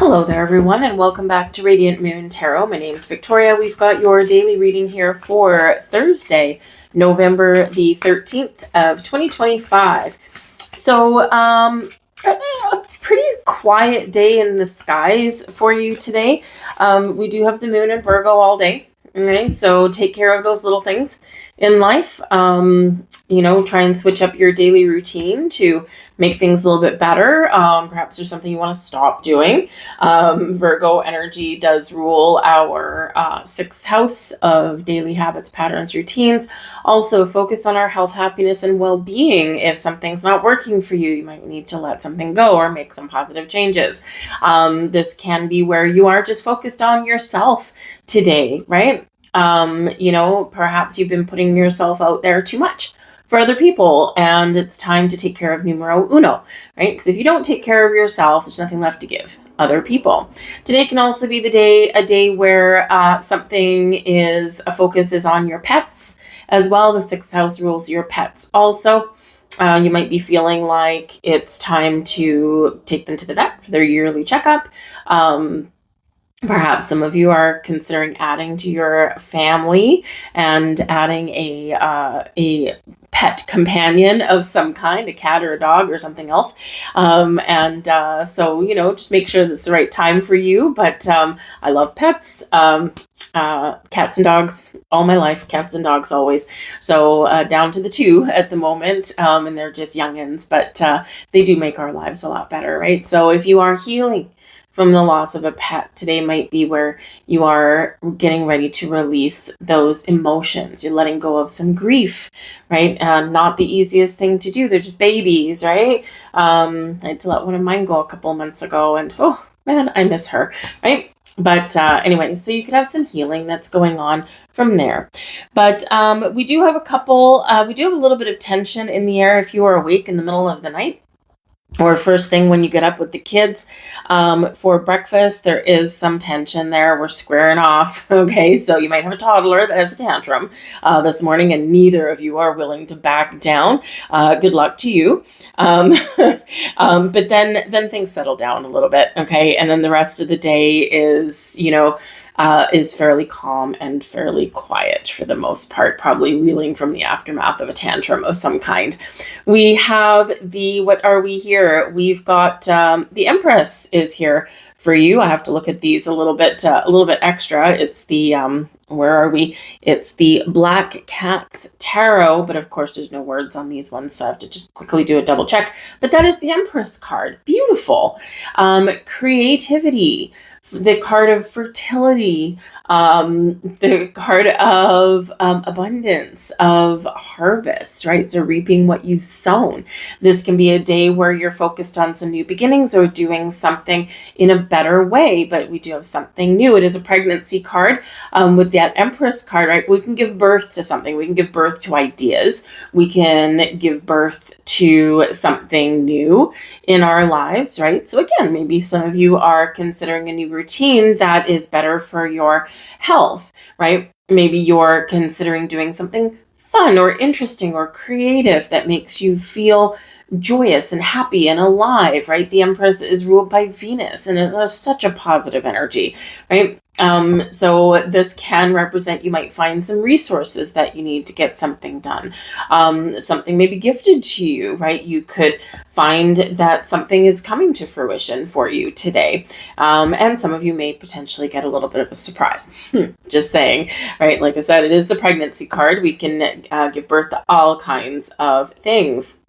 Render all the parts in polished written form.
Hello there, everyone, and welcome back to Radiant Moon Tarot. My name is Victoria. We've got your daily reading here for Thursday, November the 13th of 2025. So, a pretty quiet day in the skies for you today. We do have the moon in Virgo all day. Okay, so take care of those little things in life. Try and switch up your daily routine to make things a little bit better. Perhaps there's something you want to stop doing. Virgo energy does rule our sixth house of daily habits, patterns, routines. Also, focus on our health, happiness, and well-being. If something's not working for you, you might need to let something go or make some positive changes. This can be where you are just focused on yourself today, right? Perhaps you've been putting yourself out there too much for other people, and it's time to take care of numero uno, right? Because if you don't take care of yourself, there's nothing left to give other people. Today can also be a day where a focus is on your pets as well. The sixth house rules your pets also. You might be feeling like it's time to take them to the vet for their yearly checkup. Perhaps some of you are considering adding to your family and adding a pet companion of some kind, a cat or a dog or something else. So just make sure that's the right time for you. But I love pets. Cats and dogs all my life, cats and dogs always. So down to the 2 at the moment, and they're just youngins, but they do make our lives a lot better, right? So if you are healing from the loss of a pet, today might be where you are getting ready to release those emotions. You're letting go of some grief, right? Not the easiest thing to do. They're just babies, right? I had to let one of mine go a couple of months ago, and oh man, I miss her, right? But anyway, so you could have some healing that's going on from there. But we do have a little bit of tension in the air if you are awake in the middle of the night, or first thing when you get up with the kids for breakfast. There is some tension there. We're squaring off. Okay, so you might have a toddler that has a tantrum this morning, and neither of you are willing to back down. Good luck to you. But then things settle down a little bit. Okay, and then the rest of the day is fairly calm and fairly quiet for the most part, probably reeling from the aftermath of a tantrum of some kind. We have what are we here? We've got the Empress is here for you. I have to look at these a little bit extra. It's the where are we? It's the Black Cats Tarot, but of course there's no words on these ones, so I have to just quickly do a double check. But that is the Empress card. Beautiful. Creativity. The card of fertility, the card of abundance, of harvest, right? So reaping what you've sown. This can be a day where you're focused on some new beginnings or doing something in a better way, but we do have something new. It is a pregnancy card with that Empress card, right? We can give birth to something. We can give birth to ideas. We can give birth to something new in our lives, right? So again, maybe some of you are considering a new routine that is better for your health, right? Maybe you're considering doing something fun or interesting or creative that makes you feel joyous and happy and alive, right? The Empress is ruled by Venus, and it has such a positive energy, right? So this can represent, you might find some resources that you need to get something done. Something may be gifted to you, right? You could find that something is coming to fruition for you today. And some of you may potentially get a little bit of a surprise. Just saying, right? Like I said, it is the pregnancy card. We can give birth to all kinds of things.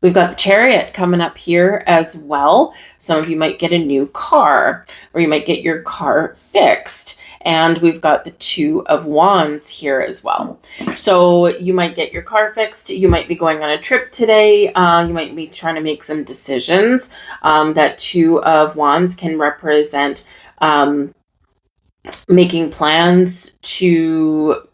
We've got the Chariot coming up here as well. Some of you might get a new car, or you might get your car fixed. And we've got the Two of Wands here as well. So you might get your car fixed. You might be going on a trip today. You might be trying to make some decisions. That Two of Wands can represent making plans to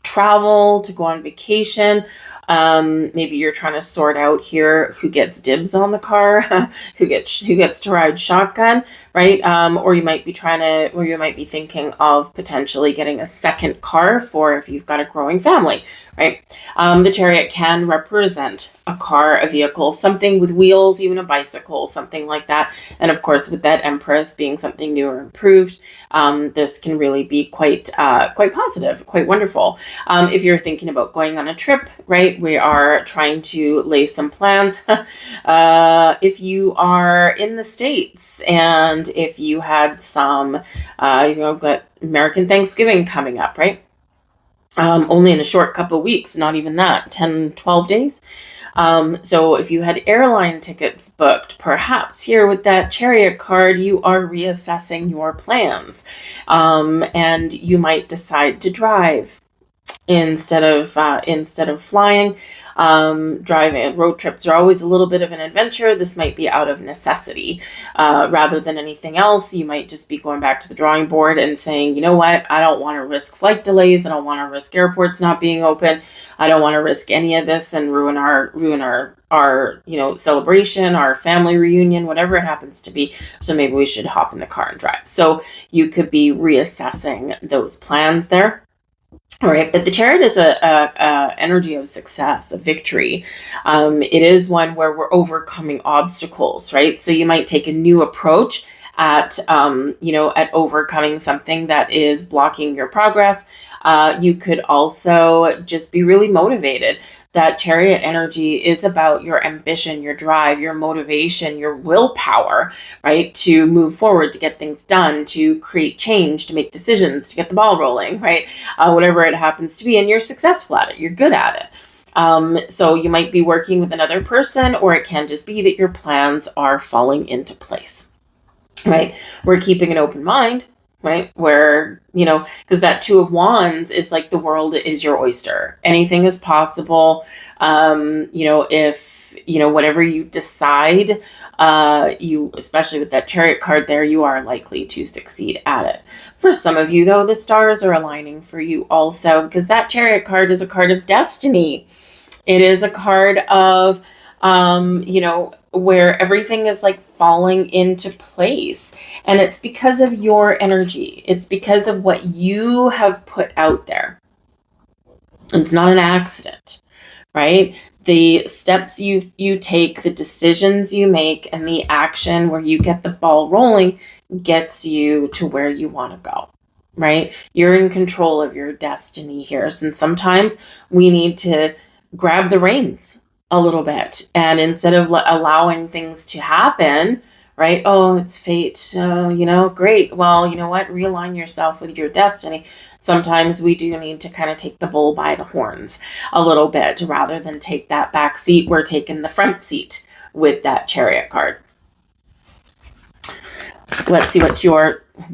travel, to go on vacation. Maybe you're trying to sort out here who gets dibs on the car, who gets to ride shotgun, right? Or you might be thinking of potentially getting a second car for if you've got a growing family, right? The chariot can represent a car, a vehicle, something with wheels, even a bicycle, something like that. And of course, with that Empress being something new or improved, this can really be quite positive, quite wonderful. If you're thinking about going on a trip, right, we are trying to lay some plans. If you are in the States and if you had some, got American Thanksgiving coming up, right? Only in a short couple of weeks, not even that, 10, 12 days. So if you had airline tickets booked, perhaps here with that Chariot card, you are reassessing your plans. And you might decide to drive instead of flying. Driving road trips are always a little bit of an adventure. This might be out of necessity rather than anything else. You might just be going back to the drawing board and saying, you know what, I don't want to risk flight delays. I don't want to risk airports not being open. I don't want to risk any of this and ruin our celebration, our family reunion, whatever it happens to be. So maybe we should hop in the car and drive. So you could be reassessing those plans there. All right, but the Chariot is a energy of success, of victory. It is one where we're overcoming obstacles, right? So you might take a new approach at overcoming something that is blocking your progress. You could also just be really motivated. That Chariot energy is about your ambition, your drive, your motivation, your willpower, right? To move forward, to get things done, to create change, to make decisions, to get the ball rolling, right? Whatever it happens to be. And you're successful at it. You're good at it. So you might be working with another person, or it can just be that your plans are falling into place, right? We're keeping an open mind, right? Where, because that Two of Wands is like the world is your oyster. Anything is possible. If, whatever you decide, especially with that Chariot card there, you are likely to succeed at it. For some of you, though, the stars are aligning for you also, because that Chariot card is a card of destiny. It is a card of, where everything is like falling into place. And it's because of your energy. It's because of what you have put out there. It's not an accident, right? The steps you take, the decisions you make, and the action where you get the ball rolling gets you to where you want to go, right? You're in control of your destiny here. And sometimes we need to grab the reins a little bit. And instead of allowing things to happen, right? Oh, it's fate. Oh, great. Well, you know what? Realign yourself with your destiny. Sometimes we do need to kind of take the bull by the horns a little bit rather than take that back seat. We're taking the front seat with that Chariot card. Let's see what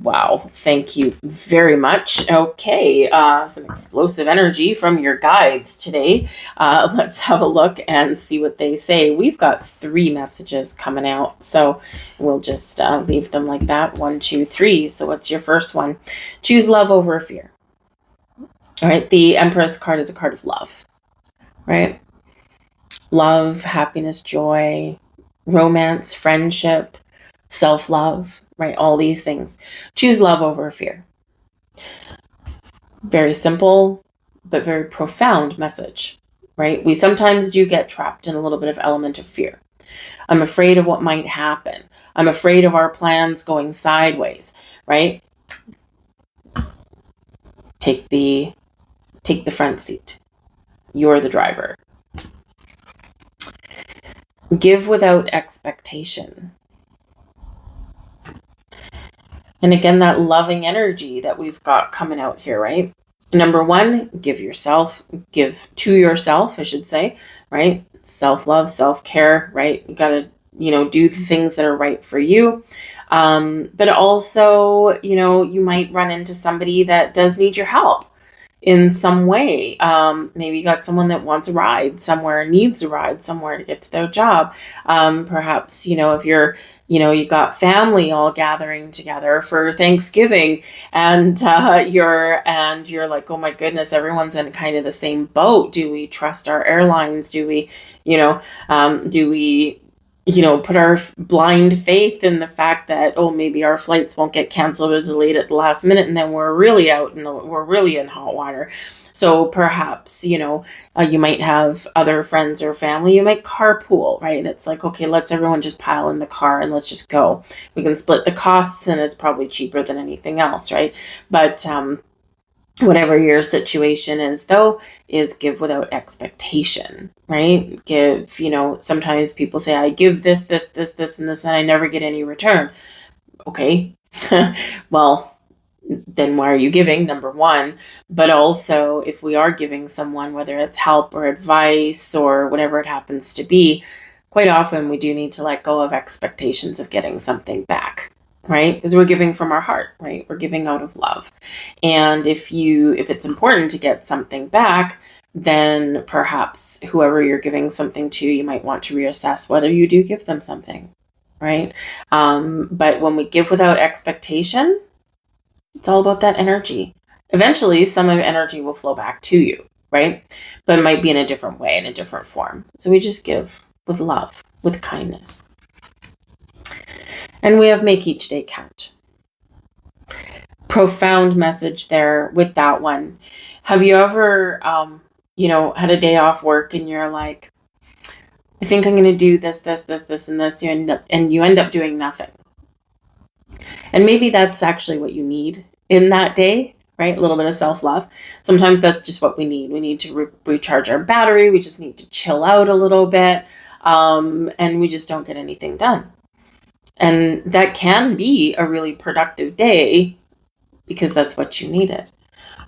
wow, thank you very much. Okay, some explosive energy from your guides today. Let's have a look and see what they say. We've got 3 messages coming out, so we'll just leave them like that. 1, 2, 3. So what's your first one? Choose love over fear. All right, the Empress card is a card of love, right? Love, happiness, joy, romance, friendship, self-love, right? All these things. Choose love over fear. Very simple, but very profound message, right? We sometimes do get trapped in a little bit of element of fear. I'm afraid of what might happen. I'm afraid of our plans going sideways, right? Take the front seat. You're the driver. Give without expectation. And again, that loving energy that we've got coming out here, right? Number 1, give to yourself, I should say, right? Self-love, self-care, right? You got to, do the things that are right for you. But also, you might run into somebody that does need your help in some way. Maybe you got someone that wants a ride somewhere, needs a ride somewhere to get to their job. Perhaps, if you're, you got family all gathering together for Thanksgiving and you're like, oh my goodness, everyone's in kind of the same boat. Do we trust our airlines? Do we, do we put our blind faith in the fact that, oh, maybe our flights won't get canceled or delayed at the last minute, and then we're really out and we're really in hot water. So perhaps, you might have other friends or family, you might carpool, right? It's like, okay, let's everyone just pile in the car and let's just go. We can split the costs and it's probably cheaper than anything else, right? But whatever your situation is, though, is give without expectation, right? Give, sometimes people say, I give this, this, this, this, and this, and I never get any return. Okay. Well, then why are you giving, number one? But also, if we are giving someone, whether it's help or advice or whatever it happens to be, quite often we do need to let go of expectations of getting something back, right? Because we're giving from our heart, right? We're giving out of love. And if it's important to get something back, then perhaps whoever you're giving something to, you might want to reassess whether you do give them something, right? But when we give without expectation, it's all about that energy. Eventually, some of the energy will flow back to you, right? But it might be in a different way, in a different form. So we just give with love, with kindness. And we have make each day count. Profound message there with that one. Have you ever, had a day off work and you're like, I think I'm going to do this, this, this, this, and this, and you end up doing nothing. And maybe that's actually what you need in that day, right? A little bit of self-love. Sometimes that's just what we need. We need to recharge our battery. We just need to chill out a little bit. And we just don't get anything done. And that can be a really productive day because that's what you needed.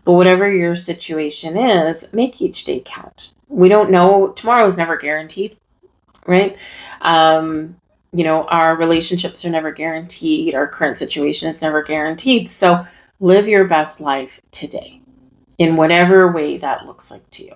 But whatever your situation is, make each day count. We don't know. Tomorrow is never guaranteed, right? Our relationships are never guaranteed. Our current situation is never guaranteed. So live your best life today in whatever way that looks like to you.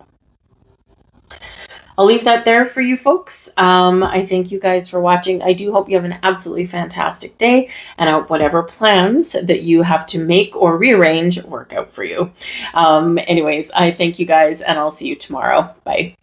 I'll leave that there for you folks. I thank you guys for watching. I do hope you have an absolutely fantastic day, and I hope whatever plans that you have to make or rearrange work out for you. Anyways, I thank you guys, and I'll see you tomorrow. Bye.